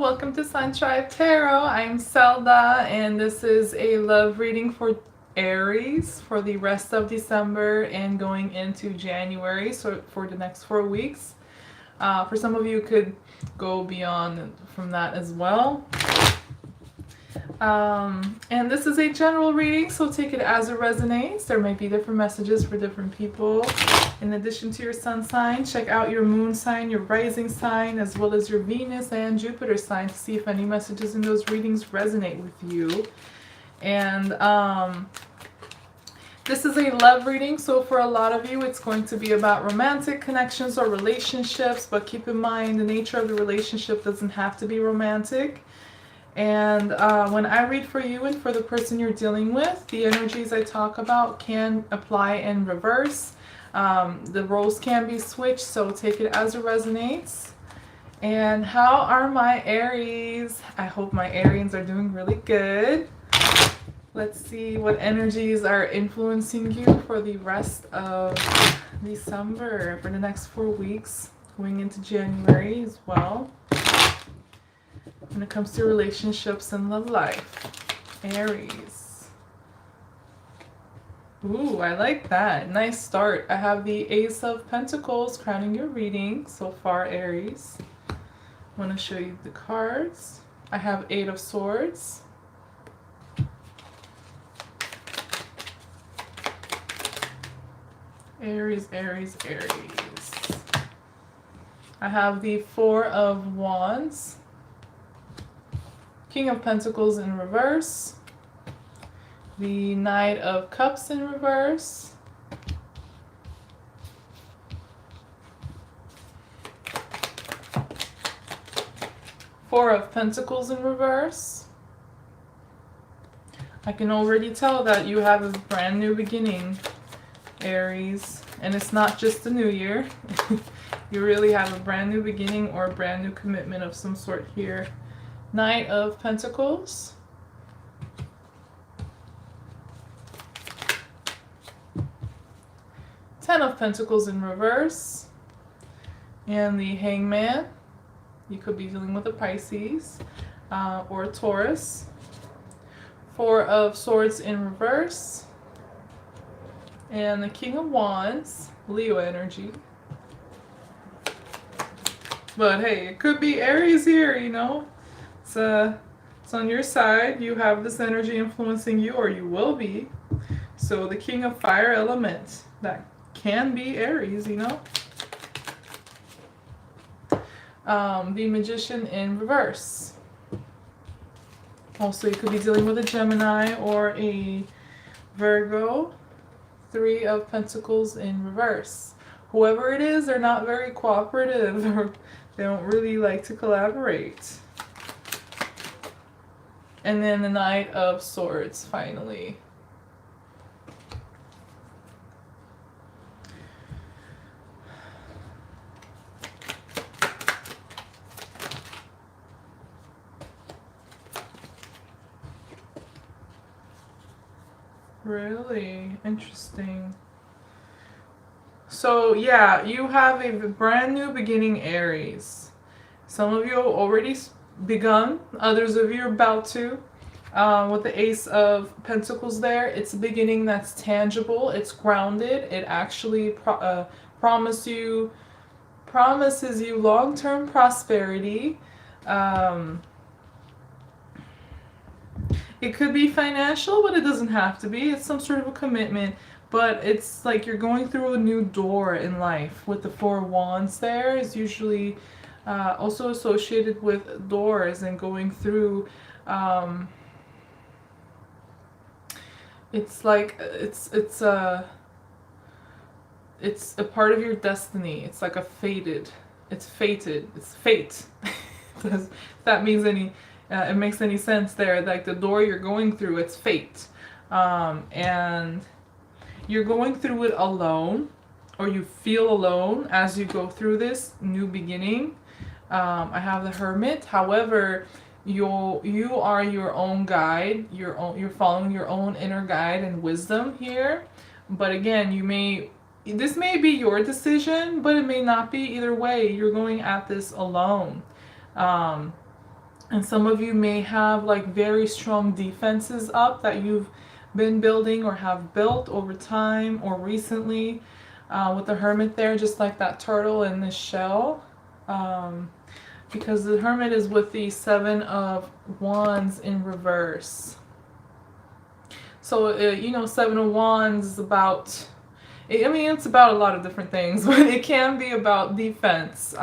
welcome to Sun Tribe Tarot. I'm Zelda, and this is a love reading for Aries for the rest of December and going into January, so for the next 4 weeks. For some of you, it could go beyond from that as well. And this is a general reading, so take it as it resonates. There might be different messages for different people. In addition to your sun sign, check out your moon sign, your rising sign, as well as your Venus and Jupiter sign to see if any messages in those readings resonate with you. And this is a love reading, so for a lot of you, it's going to be about romantic connections or relationships, but keep in mind the nature of the relationship doesn't have to be romantic. And when I read for you and for the person you're dealing with, the energies I talk about can apply in reverse. The roles can be switched, so take it as it resonates. And how are my Aries? I hope my Arians are doing really good. Let's see what energies are influencing you for the rest of December, for the next 4 weeks, going into January as well. When it comes to relationships and love life, Aries. Ooh, I like that. Nice start. I have the Ace of Pentacles crowning your reading so far, Aries. I want to show you the cards. I have Eight of Swords. Aries, Aries, Aries. I have the Four of Wands. King of Pentacles in reverse, the Knight of Cups in reverse, Four of Pentacles in reverse. I can already tell that you have a brand new beginning, Aries, and it's not just the new year. You really have a brand new beginning or a brand new commitment of some sort here. Knight of Pentacles, Ten of Pentacles in reverse, and the Hangman. You could be dealing with a Pisces or a Taurus. Four of Swords in reverse, and the King of Wands, Leo energy. But hey, it could be Aries here, you know. It's on your side. You have this energy influencing you, or you will be. So the King of Fire element, that can be Aries, you know. The Magician in reverse. Also, you could be dealing with a Gemini or a Virgo. Three of Pentacles in reverse. Whoever it is, they're not very cooperative, or they don't really like to collaborate. And then the Knight of Swords, finally. Really interesting. So yeah, you have a brand new beginning, Aries. Some of you have already begun, others of you are about to. With the Ace of Pentacles there, it's a beginning that's tangible, it's grounded, it actually promises you long-term prosperity. It could be financial, but it doesn't have to be. It's some sort of a commitment, but it's like you're going through a new door in life. With the Four of Wands there is usually also associated with doors and going through. It's like it's a part of your destiny. It's like it's fate. If that means any it makes any sense there. Like the door you're going through, it's fate, and you're going through it alone, or you feel alone as you go through this new beginning. I have the Hermit. However, you are your own guide. You're following your own inner guide and wisdom here. But again, this may be your decision, but it may not be. Either way, you're going at this alone. And some of you may have like very strong defenses up that you've been building or have built over time or recently, with the Hermit there, just like that turtle in the shell. Because the Hermit is with the Seven of Wands in reverse. So, you know, Seven of Wands is about, I mean, it's about a lot of different things, but it can be about defense,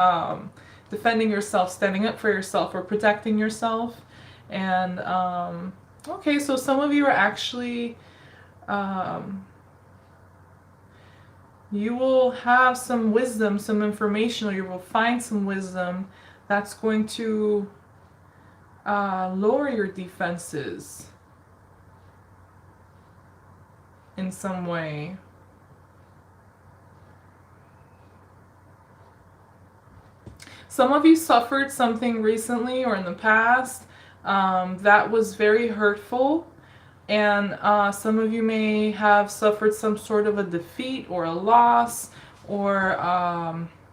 defending yourself, standing up for yourself, or protecting yourself. And, okay, so some of you are actually, you will have some wisdom, some information, or you will find some wisdom that's going to lower your defenses in some way. Some of you suffered something recently or in the past that was very hurtful, and some of you may have suffered some sort of a defeat or a loss, or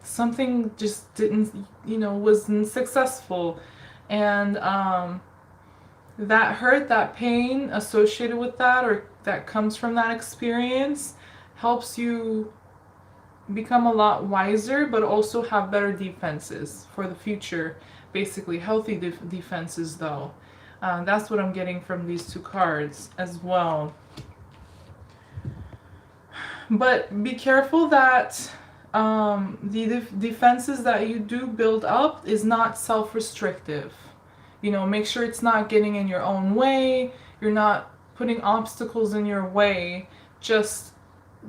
something just didn't, you know, wasn't successful, and that hurt, that pain associated with that, or that comes from that experience, helps you become a lot wiser, but also have better defenses for the future. Basically, healthy defenses, though. That's what I'm getting from these two cards as well. But be careful that the defenses that you do build up is not self-restrictive. You know, make sure it's not getting in your own way. You're not putting obstacles in your way just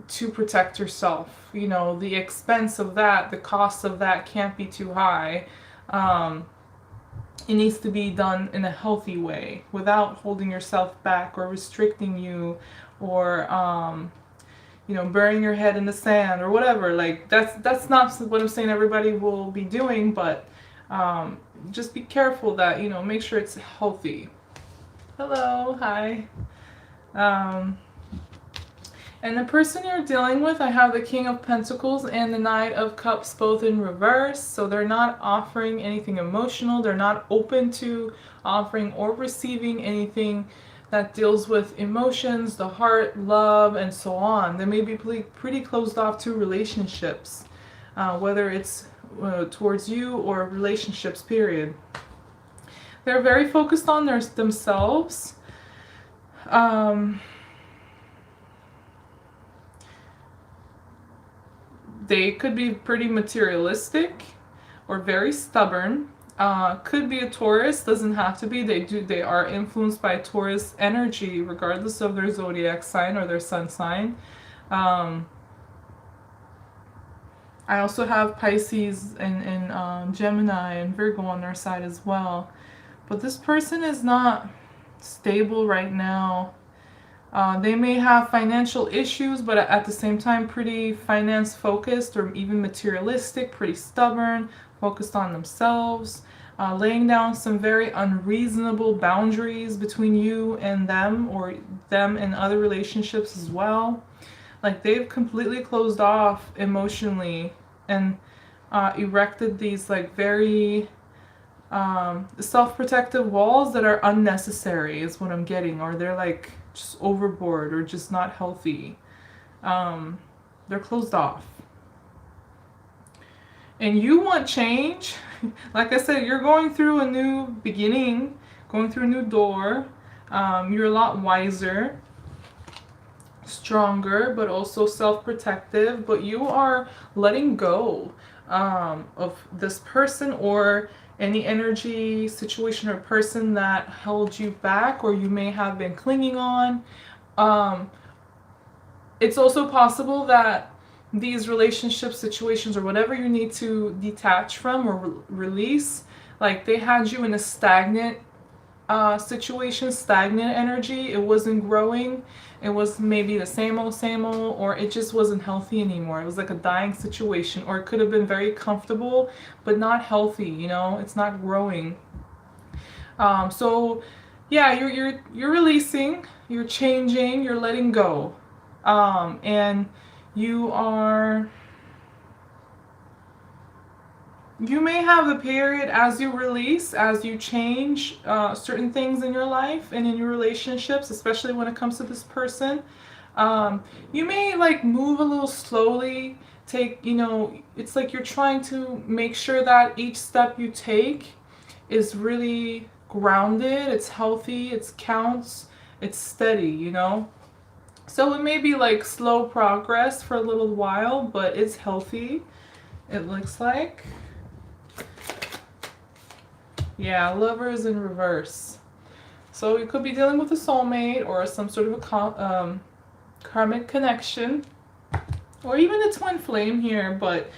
to protect yourself. You know, the expense of that, the cost of that can't be too high. It needs to be done in a healthy way without holding yourself back or restricting you, or you know, burying your head in the sand or whatever. Like, that's not what I'm saying everybody will be doing, but just be careful that, you know, make sure it's healthy. Hello, hi. And the person you're dealing with, I have the King of Pentacles and the Knight of Cups both in reverse. So they're not offering anything emotional. They're not open to offering or receiving anything that deals with emotions, the heart, love, and so on. They may be pretty closed off to relationships, whether it's towards you or relationships, period. They're very focused on themselves. They could be pretty materialistic or very stubborn. Could be a Taurus, doesn't have to be. They are influenced by Taurus energy regardless of their zodiac sign or their sun sign. I also have Pisces and Gemini and Virgo on their side as well. But this person is not stable right now. They may have financial issues, but at the same time pretty finance focused or even materialistic, pretty stubborn, focused on themselves, laying down some very unreasonable boundaries between you and them, or them and other relationships as well. Like, they've completely closed off emotionally and erected these like very self-protective walls that are unnecessary is what I'm getting, or they're like just overboard or just not healthy. They're closed off. And you want change. Like I said, you're going through a new beginning, going through a new door. You're a lot wiser, stronger, but also self-protective. But you are letting go of this person or any energy, situation, or person that held you back or you may have been clinging on. It's also possible that these relationship situations or whatever you need to detach from or release, like they had you in a stagnant situation, stagnant energy. It wasn't growing. It was maybe the same old, or it just wasn't healthy anymore. It was like a dying situation, or it could have been very comfortable, but not healthy, you know, it's not growing. So yeah, you're releasing, you're changing, you're letting go. And you are You may have a period as you release, as you change certain things in your life and in your relationships, especially when it comes to this person. You may like move a little slowly, take, it's like you're trying to make sure that each step you take is really grounded, it's healthy, it counts, it's steady. So it may be like slow progress for a little while, but it's healthy, it looks like. Yeah, Lovers in reverse. So you could be dealing with a soulmate or some sort of a karmic connection, or even a twin flame here, but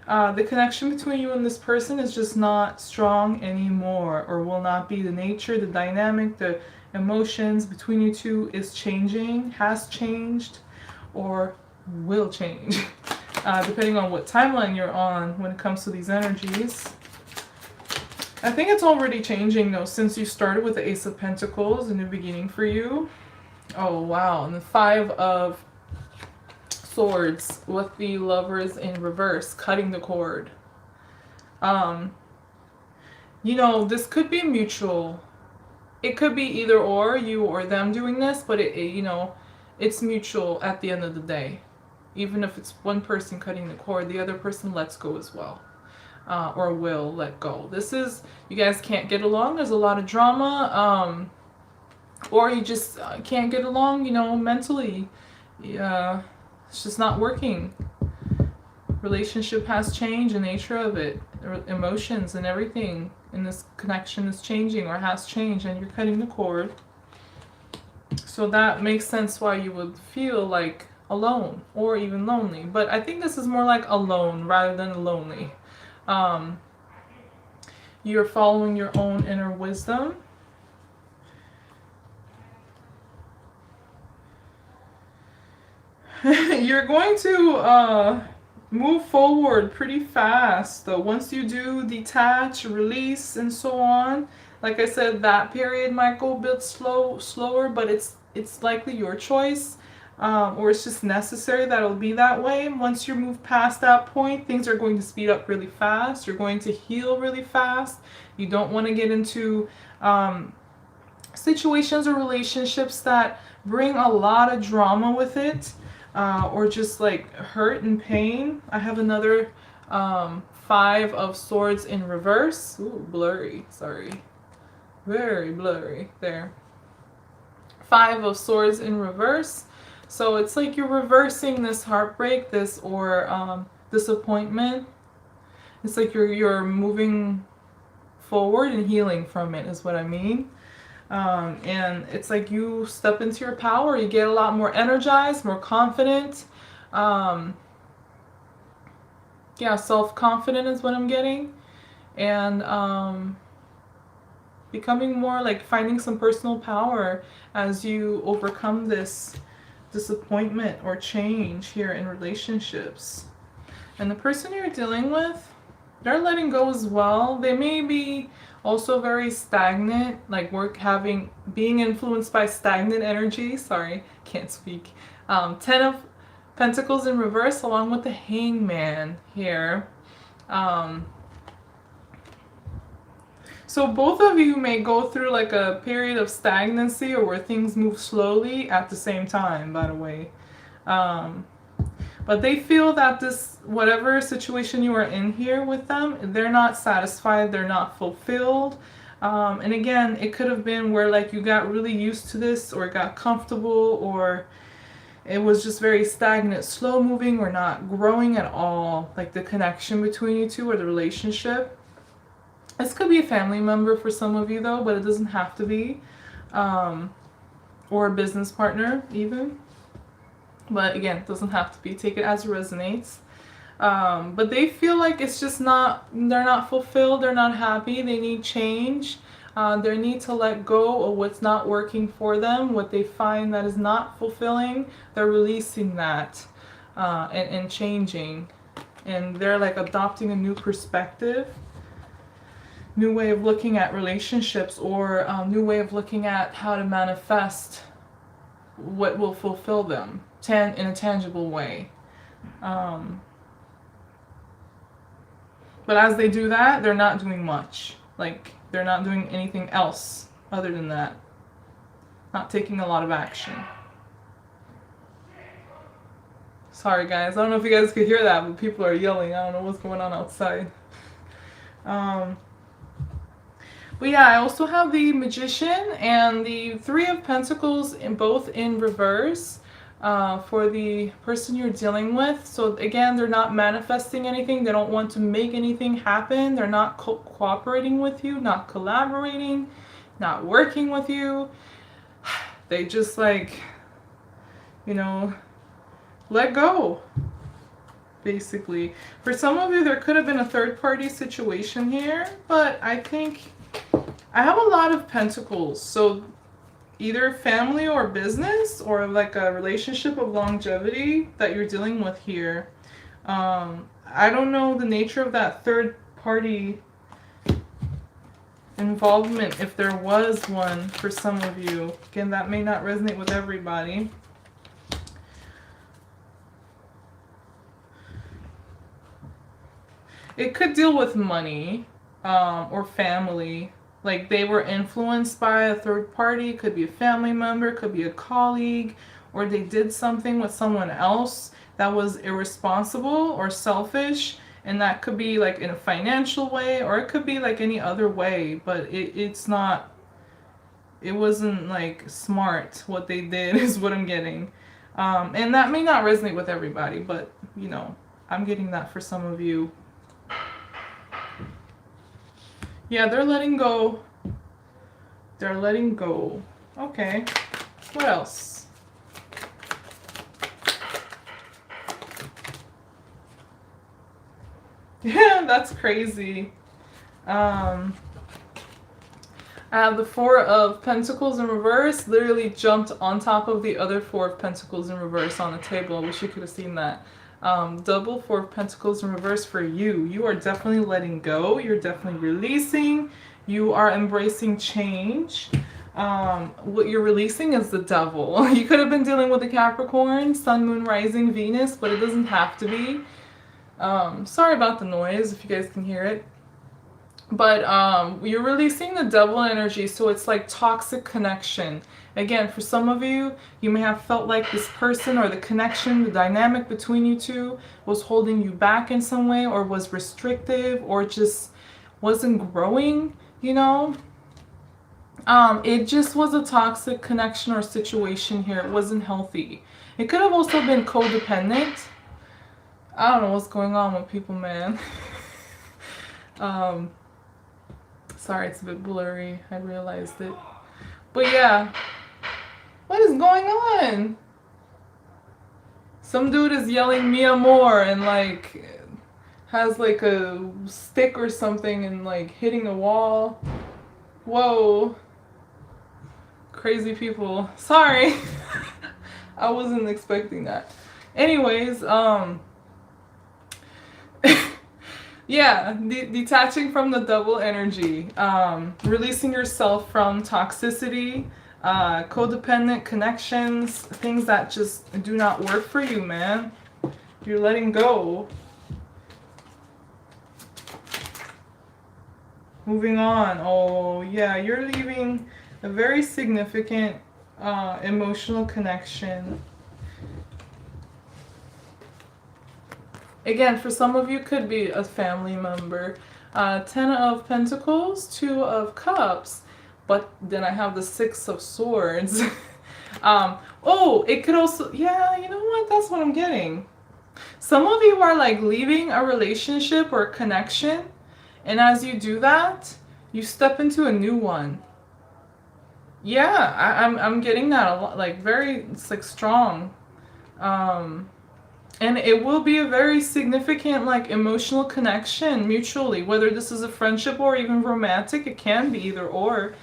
the connection between you and this person is just not strong anymore, or will not be. The nature, the dynamic, the emotions between you two is changing, has changed, or will change, depending on what timeline you're on when it comes to these energies. I think it's already changing though, since you started with the Ace of Pentacles in the beginning for you. Oh wow, and the Five of Swords with the Lovers in reverse, cutting the cord. This could be mutual. It could be either or, you or them doing this, but it's mutual at the end of the day. Even if it's one person cutting the cord, the other person lets go as well. Or will let go. This is, you guys can't get along, there's a lot of drama, or you just can't get along, mentally. It's just not working. Relationship has changed, the nature of it, emotions and everything in this connection is changing or has changed, and you're cutting the cord. So that makes sense why you would feel like alone or even lonely. But I think this is more like alone rather than lonely. You're following your own inner wisdom. You're going to move forward pretty fast though. Once you do detach, release, and so on, like I said, that period might go a bit slower, but it's likely your choice. Or it's just necessary that it'll be that way. Once you move past that point, things are going to speed up really fast. You're going to heal really fast. You don't want to get into situations or relationships that bring a lot of drama with it, or just like hurt and pain. I have another Five of Swords in reverse. Ooh, blurry, sorry. Very blurry there. Five of Swords in reverse. So it's like you're reversing this heartbreak, or disappointment. It's like you're moving forward and healing from it is what I mean. And it's like you step into your power. You get a lot more energized, more confident. Self-confident is what I'm getting. And becoming more like finding some personal power as you overcome this disappointment or change here in relationships. And the person you're dealing with, they're letting go as well. They may be also very stagnant, like being influenced by stagnant energy. Sorry, can't speak. 10 of Pentacles in reverse, along with the Hangman here. So both of you may go through like a period of stagnancy, or where things move slowly at the same time, by the way. But they feel that this, whatever situation you are in here with them, they're not satisfied, they're not fulfilled. And again, it could have been where like you got really used to this, or got comfortable, or it was just very stagnant, slow moving, or not growing at all, like the connection between you two or the relationship. This could be a family member for some of you though, but it doesn't have to be. Or a business partner even. But again, it doesn't have to be. Take it as it resonates. But they feel like it's just they're not fulfilled, they're not happy, they need change. They need to let go of what's not working for them, what they find that is not fulfilling. They're releasing that and changing. And they're like adopting a new perspective. New way of looking at relationships, or new way of looking at how to manifest what will fulfill them in a tangible way. But as they do that, they're not doing much. Like, they're not doing anything else other than that. Not taking a lot of action. Sorry, guys. I don't know if you guys could hear that, but people are yelling. I don't know what's going on outside. But yeah, I also have the Magician and the Three of Pentacles in both in reverse for the person you're dealing with. So again, they're not manifesting anything. They don't want to make anything happen. They're not cooperating with you, not collaborating, not working with you. They just like, you know, let go, basically. For some of you, there could have been a third-party situation here, but I think I have a lot of pentacles. So either family or business or like a relationship of longevity that you're dealing with here. I don't know the nature of that third-party involvement, if there was one for some of you. Again, that may not resonate with everybody. It could deal with money or family. Like they were influenced by a third party. It could be a family member, it could be a colleague, or they did something with someone else that was irresponsible or selfish. And that could be like in a financial way, or it could be like any other way. But it wasn't like smart what they did is what I'm getting. And that may not resonate with everybody, but you know, I'm getting that for some of you. Yeah, they're letting go. They're letting go. Okay. What else? Yeah, that's crazy. I have the Four of Pentacles in reverse. Literally jumped on top of the other Four of Pentacles in reverse on the table. I wish you could have seen that. Double Four of Pentacles in reverse for you. You are definitely letting go. You're definitely releasing. You are embracing change. What you're releasing is the Devil. You could have been dealing with a Capricorn, Sun, Moon, Rising, Venus, but it doesn't have to be. Sorry about the noise if you guys can hear it. But you're releasing the Devil energy, so it's like toxic connection. Again, for some of you, you may have felt like this person or the connection, the dynamic between you two was holding you back in some way, or was restrictive, or just wasn't growing, you know? It just was a toxic connection or situation here. It wasn't healthy. It could have also been codependent. I don't know what's going on with people, man. Sorry, it's a bit blurry. I realized it. But yeah. What is going on? Some dude is yelling "Mi amor" and like has like a stick or something and like hitting a wall. Whoa. Crazy people. Sorry. I wasn't expecting that. Anyways, yeah, detaching from the Devil energy, releasing yourself from toxicity, codependent connections, things that just do not work for you, man. You're letting go. Moving on. Oh, yeah, you're leaving a very significant emotional connection. Again, for some of you, could be a family member. Ten of Pentacles, Two of Cups, but then I have the Six of Swords. Oh, it could also, yeah, you know what? That's what I'm getting. Some of you are like leaving a relationship or a connection, and as you do that, you step into a new one. Yeah, I'm getting that a lot, like very, it's like strong. And it will be a very significant, like, emotional connection mutually, whether this is a friendship or even romantic. It can be either or.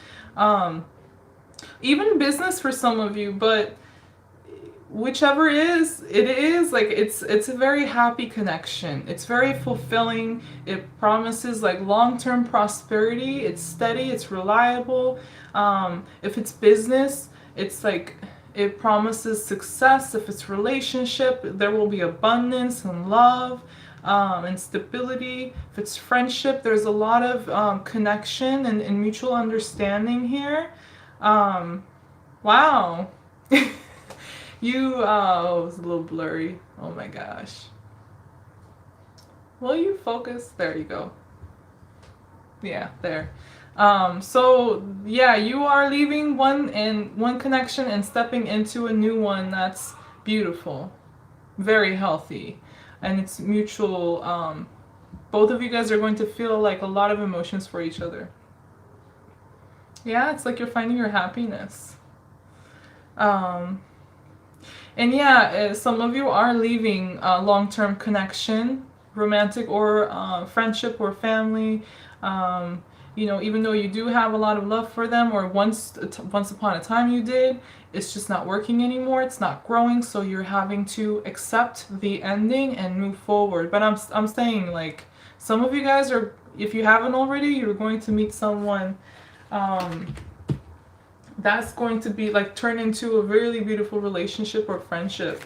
Even business for some of you, but whichever it is, like, it's a very happy connection. It's very fulfilling. It promises, like, long-term prosperity. It's steady. It's reliable. If it's business, it's like, it promises success. If it's relationship, there will be abundance and love. and stability. If it's friendship, there's a lot of connection and mutual understanding here. Wow. Oh, it was a little blurry. Oh my gosh. Will you focus? There you go. Yeah, there. So yeah, you are leaving one connection and stepping into a new one that's beautiful, very healthy, and it's mutual. Both of you guys are going to feel like a lot of emotions for each other. Yeah, it's like you're finding your happiness. And yeah, some of you are leaving a long-term connection, romantic or friendship or family. You know, even though you do have a lot of love for them, or once upon a time you did, it's just not working anymore. It's not growing, so you're having to accept the ending and move forward. But I'm saying, like, some of you guys are, if you haven't already, you're going to meet someone that's going to be like turn into a really beautiful relationship or friendship.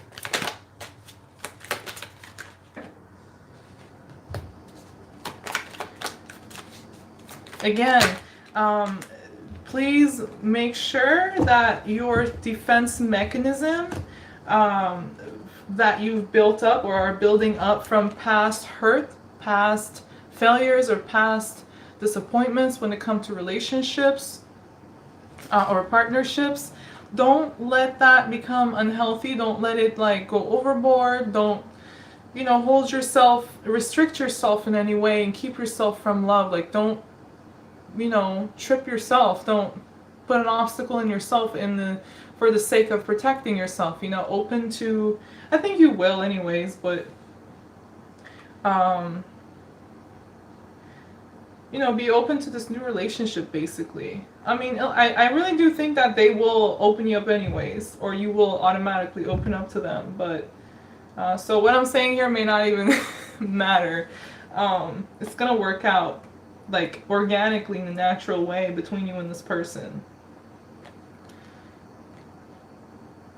Again, please make sure that your defense mechanism that you've built up or are building up from past hurt, past failures, or past disappointments when it comes to relationships or partnerships, don't let that become unhealthy. Don't let it like go overboard. Don't, you know, hold yourself, restrict yourself in any way and keep yourself from love. Like, don't, you know, trip yourself. Don't put an obstacle in yourself for the sake of protecting yourself. You know, open to, I think you will anyways, but you know, be open to this new relationship, basically. I mean, I really do think that they will open you up anyways, or you will automatically open up to them. But so what I'm saying here may not even matter. It's gonna work out like organically in a natural way between you and this person.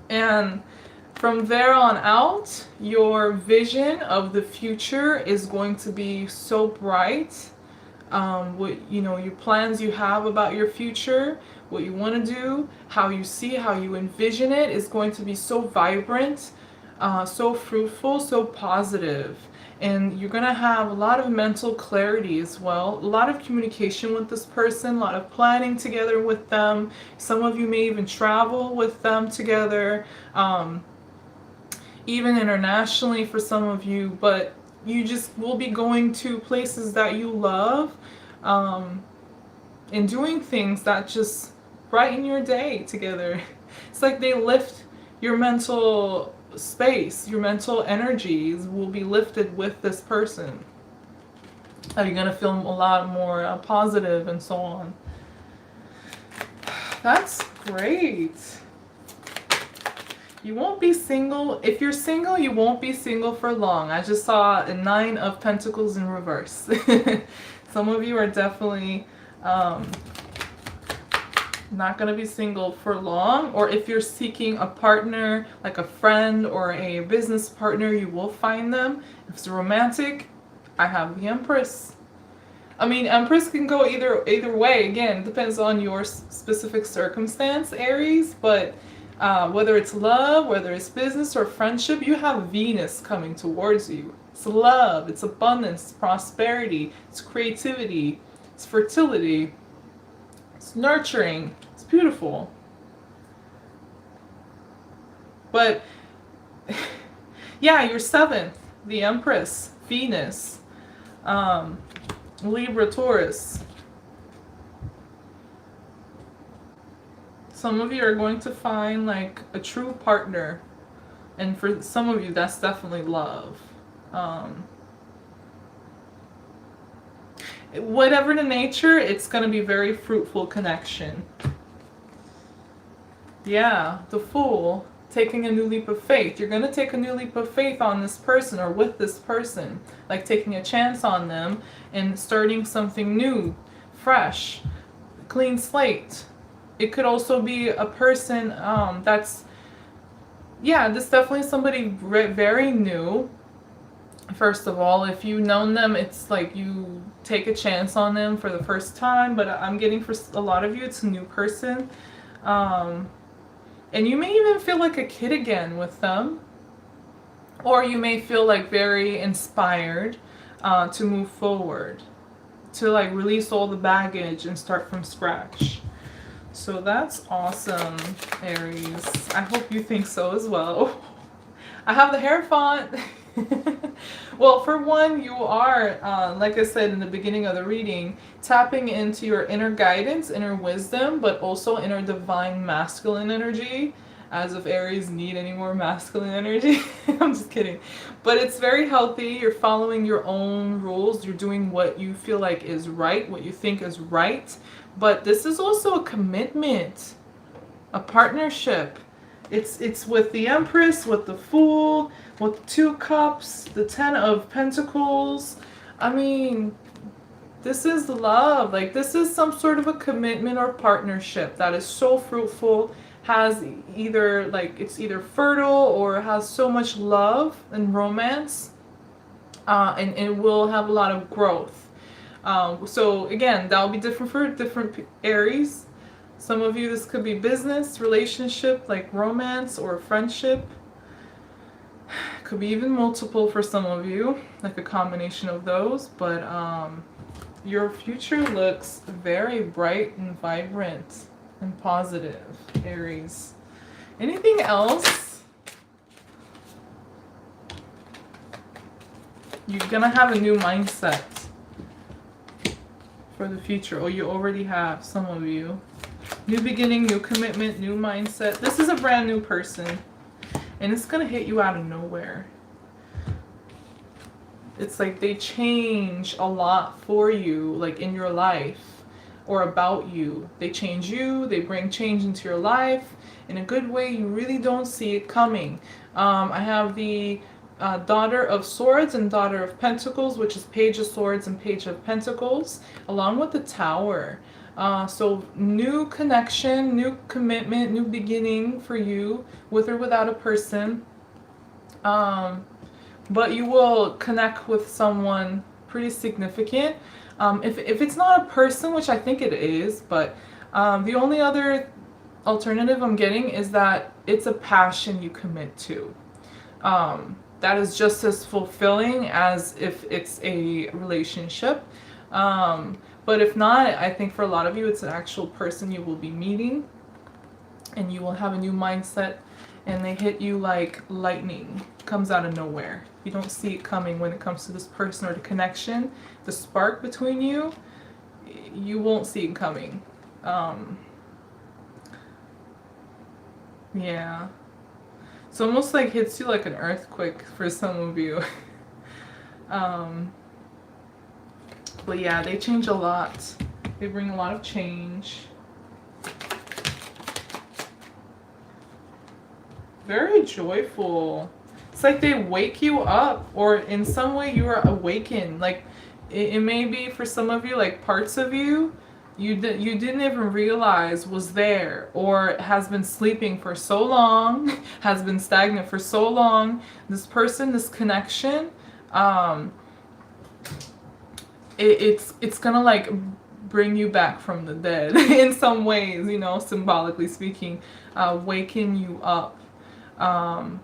And from there on out, your vision of the future is going to be so bright. What, you know, your plans you have about your future, what you want to do, how you see, how you envision it is going to be so vibrant, so fruitful, so positive. And you're going to have a lot of mental clarity as well, a lot of communication with this person, a lot of planning together with them. Some of you may even travel with them together, even internationally for some of you, but you just will be going to places that you love, and doing things that just brighten your day together. It's like they lift your mental space, your mental energies will be lifted with this person. You're going to feel a lot more positive and so on. That's great. You won't be single. If you're single, you won't be single for long. I just saw a 9 of Pentacles in reverse. Some of you are definitely not going to be single for long. Or if you're seeking a partner, like a friend or a business partner, you will find them. If it's romantic, I have the Empress. I mean, Empress can go either way. Again, depends on your specific circumstance, Aries, but whether it's love, whether it's business or friendship, you have Venus coming towards you. It's love, it's abundance, it's prosperity, it's creativity, it's fertility, it's nurturing, it's beautiful. But yeah, your 7th, the Empress, Venus, Libra, Taurus. Some of you are going to find like a true partner, and for some of you that's definitely love. Whatever the nature, it's going to be very fruitful connection. Yeah, the Fool, taking a new leap of faith. You're going to take a new leap of faith on this person or with this person, like taking a chance on them and starting something new, fresh, clean slate. It could also be a person that's, yeah, this is definitely somebody very new. First of all, if you've known them, it's like you take a chance on them for the first time, but I'm getting for a lot of you, it's a new person. Um, and you may even feel like a kid again with them, or you may feel like very inspired to move forward, to like release all the baggage and start from scratch. So that's awesome, Aries. I hope you think so as well. I have the hair font. Well, for one, you are, like I said in the beginning of the reading, tapping into your inner guidance, inner wisdom, but also inner divine masculine energy. As if Aries need any more masculine energy. I'm just kidding. But it's very healthy. You're following your own rules. You're doing what you feel like is right, what you think is right. But this is also a commitment, a partnership. It's with the Empress, with the Fool, with the Two Cups, the Ten of Pentacles. I mean, this is love. Like, this is some sort of a commitment or partnership that is so fruitful, has either, like, it's either fertile or has so much love and romance, and it will have a lot of growth. So again, that will be different for different Aries. Some of you, this could be business, relationship, like romance or friendship. Could be even multiple for some of you, like a combination of those. But your future looks very bright and vibrant and positive, Aries. Anything else? You're gonna have a new mindset for the future, or you already have, some of you. New beginning, new commitment, new mindset. This is a brand new person, and it's gonna hit you out of nowhere. It's like they change a lot for you, like in your life or about you. They change you, they bring change into your life in a good way. You really don't see it coming. I have the Daughter of Swords and Daughter of Pentacles, which is Page of Swords and Page of Pentacles, along with the Tower. So new connection, new commitment, new beginning for you, with or without a person. But you will connect with someone pretty significant. If it's not a person, which I think it is, but the only other alternative I'm getting is that it's a passion you commit to. That is just as fulfilling as if it's a relationship. But if not, I think for a lot of you, it's an actual person you will be meeting, and you will have a new mindset, and they hit you like lightning. Comes out of nowhere. You don't see it coming when it comes to this person or the connection, the spark between you. You won't see it coming. Yeah. It's almost like hits you like an earthquake for some of you. But yeah, they change a lot. They bring a lot of change. Very joyful. It's like they wake you up, or in some way you are awakened. Like it may be for some of you, like parts of you you didn't even realize was there, or has been sleeping for so long, has been stagnant for so long. This person, this connection, it's gonna like bring you back from the dead in some ways, you know, symbolically speaking, waking you up. And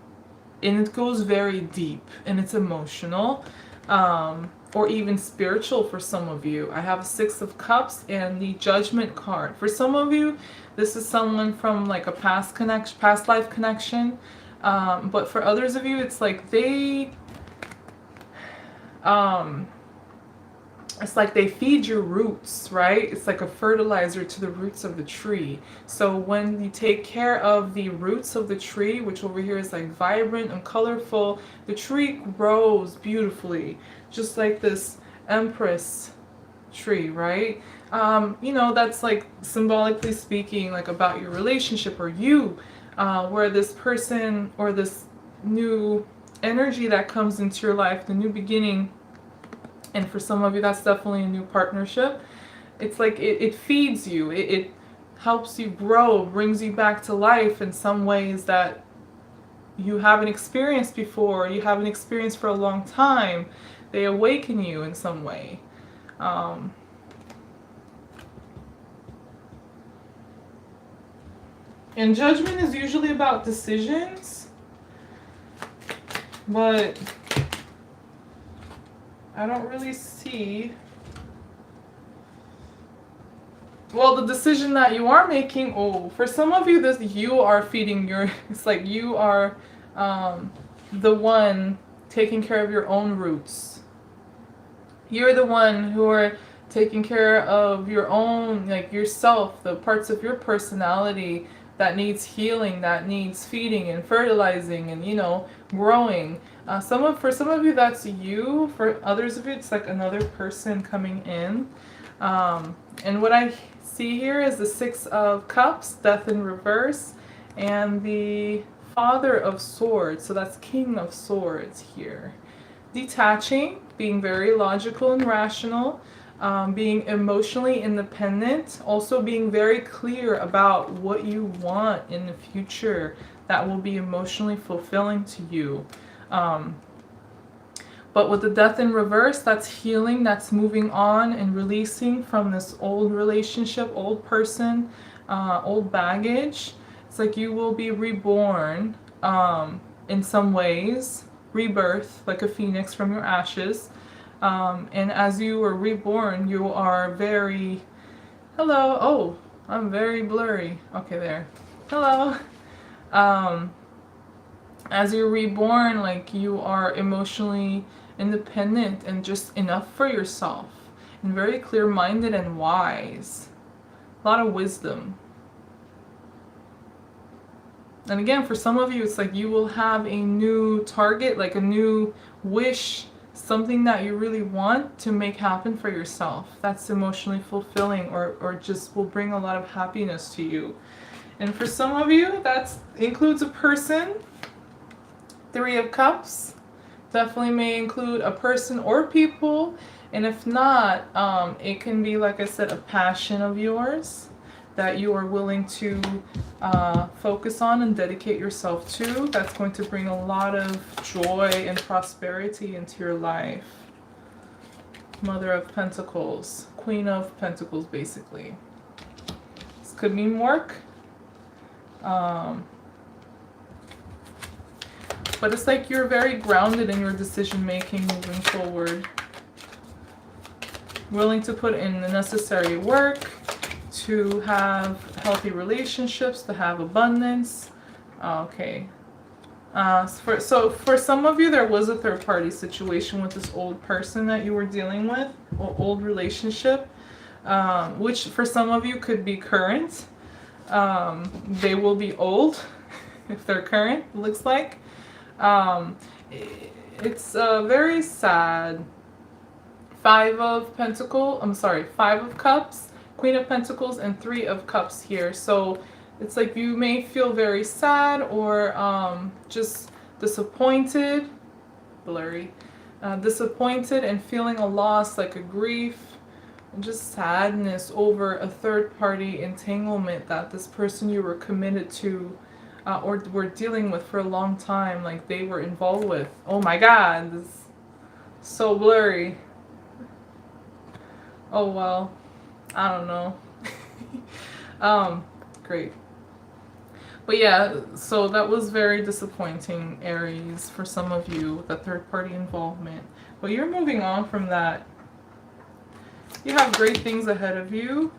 it goes very deep, and it's emotional, or even spiritual for some of you. I have a Six of Cups and the Judgment card. For some of you, this is someone from like a past life connection. But for others of you, it's like it's like they feed your roots, right? It's like a fertilizer to the roots of the tree. So when you take care of the roots of the tree, which over here is like vibrant and colorful, the tree grows beautifully, just like this Empress tree, right? You know, that's like symbolically speaking, like about your relationship or you, where this person or this new energy that comes into your life, the new beginning. And for some of you, that's definitely a new partnership. It's like it feeds you. It helps you grow, brings you back to life in some ways that you haven't experienced before, you haven't experienced for a long time. They awaken you in some way. And judgment is usually about decisions, but I don't really see. Well, the decision that you are making, oh, for some of you, this you are feeding your, it's like you are the one taking care of your own roots. You're the one who are taking care of your own, like yourself, the parts of your personality that needs healing, that needs feeding and fertilizing and, you know, growing. For some of you, that's you. For others of you, it's like another person coming in. And what I see here is the Six of Cups, Death in reverse, and the Father of Swords. So that's King of Swords here. Detaching, being very logical and rational, being emotionally independent, also being very clear about what you want in the future that will be emotionally fulfilling to you. But with the Death in reverse, that's healing, that's moving on and releasing from this old relationship, old person, old baggage. It's like you will be reborn in some ways, rebirth, like a phoenix from your ashes. And as you are reborn, you are very, hello, oh, I'm very blurry. Okay, there. Hello. As you're reborn, like you are emotionally independent and just enough for yourself, and very clear-minded and wise. A lot of wisdom. And again, for some of you, it's like you will have a new target, like a new wish, something that you really want to make happen for yourself. That's emotionally fulfilling, or just will bring a lot of happiness to you. And for some of you, that includes a person. Three of Cups definitely may include a person or people, and if not, it can be, like I said, a passion of yours that you are willing to focus on and dedicate yourself to. That's going to bring a lot of joy and prosperity into your life. Mother of Pentacles, Queen of Pentacles, basically. This could mean work. But it's like you're very grounded in your decision making moving forward. Willing to put in the necessary work, to have healthy relationships, to have abundance. Okay. So for some of you, there was a third party situation with this old person that you were dealing with, or old relationship, which for some of you could be current. They will be old if they're current, it looks like. It's very sad. Five of Cups, Queen of Pentacles, and Three of Cups here. So it's like you may feel very sad or just disappointed, blurry, disappointed and feeling a loss, like a grief and just sadness over a third party entanglement that this person you were committed to or were dealing with for a long time, like they were involved with. Oh my God, this is so blurry. Oh well, I don't know. Great. But yeah, so that was very disappointing, Aries, for some of you, the third party involvement. But you're moving on from that. You have great things ahead of you.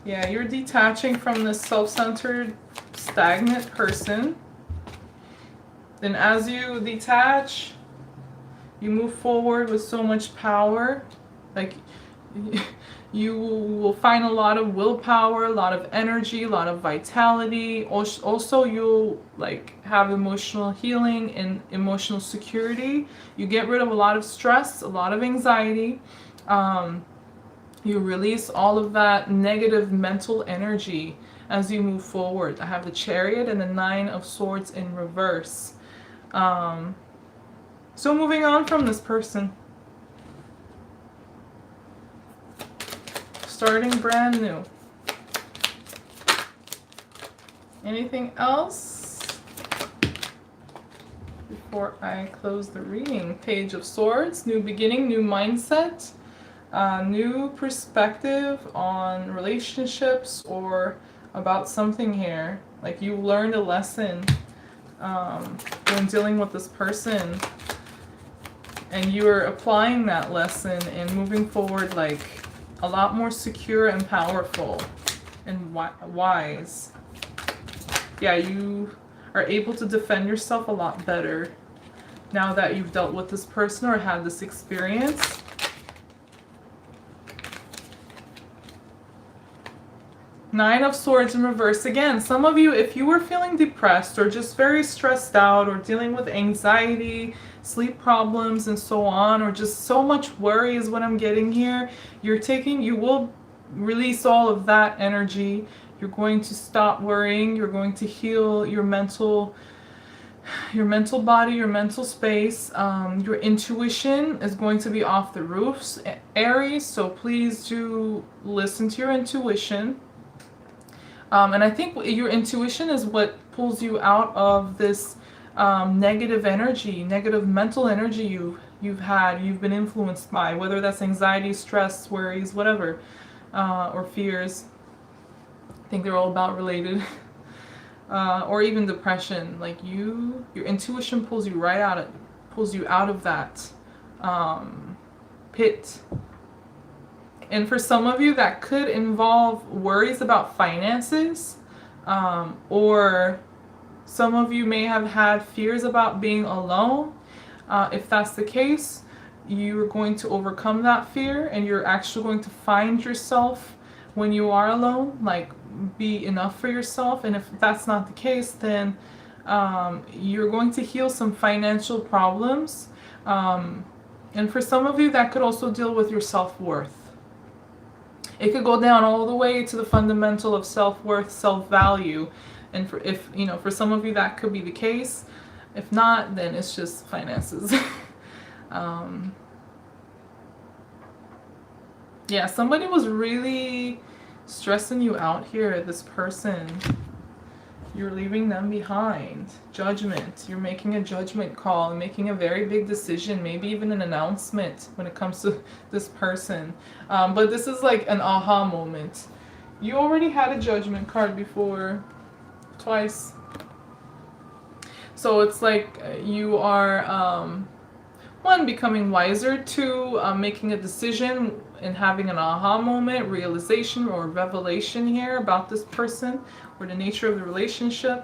Yeah, you're detaching from this self-centered, stagnant person. Then as you detach, you move forward with so much power. Like, you will find a lot of willpower, a lot of energy, a lot of vitality. Also, you'll like have emotional healing and emotional security. You get rid of a lot of stress, a lot of anxiety. You release all of that negative mental energy as you move forward. I have the Chariot and the Nine of Swords in reverse. So moving on from this person. Starting brand new. Anything else? before I close the reading. Page of Swords, new beginning, new mindset, new perspective on relationships or about something here. Like you learned a lesson when dealing with this person, and you are applying that lesson and moving forward like a lot more secure and powerful and wise. Yeah, you are able to defend yourself a lot better now that you've dealt with this person or had this experience. Nine of Swords in reverse. Again, some of you, if you were feeling depressed or just very stressed out or dealing with anxiety, sleep problems and so on, or just so much worry is what I'm getting here, you will release all of that energy. You're going to stop worrying. You're going to heal your mental body, your mental space. Your intuition is going to be off the roofs, Aries, so please do listen to your intuition. And I think your intuition is what pulls you out of this negative energy, negative mental energy you've been influenced by, whether that's anxiety, stress, worries, whatever, or fears. I think they're all about related. Or even depression. Like your intuition pulls you out of that pit. And for some of you, that could involve worries about finances, or some of you may have had fears about being alone. If that's the case, you're going to overcome that fear and you're actually going to find yourself when you are alone, like be enough for yourself. And if that's not the case, then you're going to heal some financial problems. And for some of you, that could also deal with your self-worth. It could go down all the way to the fundamental of self-worth, self-value. And for some of you, that could be the case. If not, then it's just finances. Yeah, somebody was really stressing you out here, this person. You're leaving them behind. Judgment. You're making a judgment call, making a very big decision, maybe even an announcement when it comes to this person. But this is like an aha moment. You already had a judgment card before, twice. So it's like you are, one, becoming wiser, two, making a decision and having an aha moment, realization or revelation here about this person or the nature of the relationship.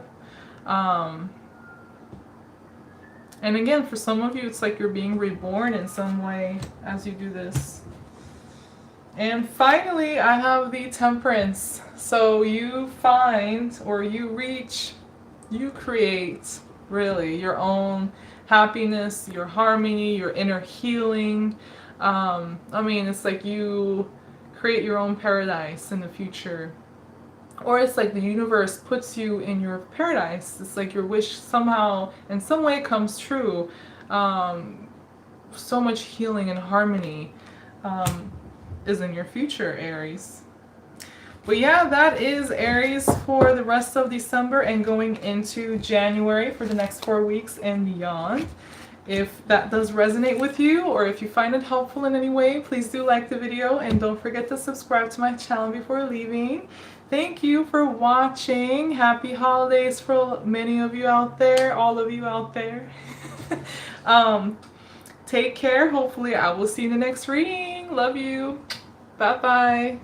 And again, for some of you, it's like you're being reborn in some way as you do this. And finally, I have the Temperance. So you find, or you reach, you create really your own happiness, your harmony, your inner healing. I mean, it's like you create your own paradise in the future. Or it's like the universe puts you in your paradise. It's like your wish somehow, in some way, comes true. So much healing and harmony is in your future, Aries. But yeah, that is Aries for the rest of December and going into January for the next 4 weeks and beyond. If that does resonate with you, or if you find it helpful in any way, please do like the video and don't forget to subscribe to my channel before leaving. Thank you for watching. Happy holidays for many of you out there, all of you out there. Take care. Hopefully I will see you in the next reading. Love you. Bye-bye.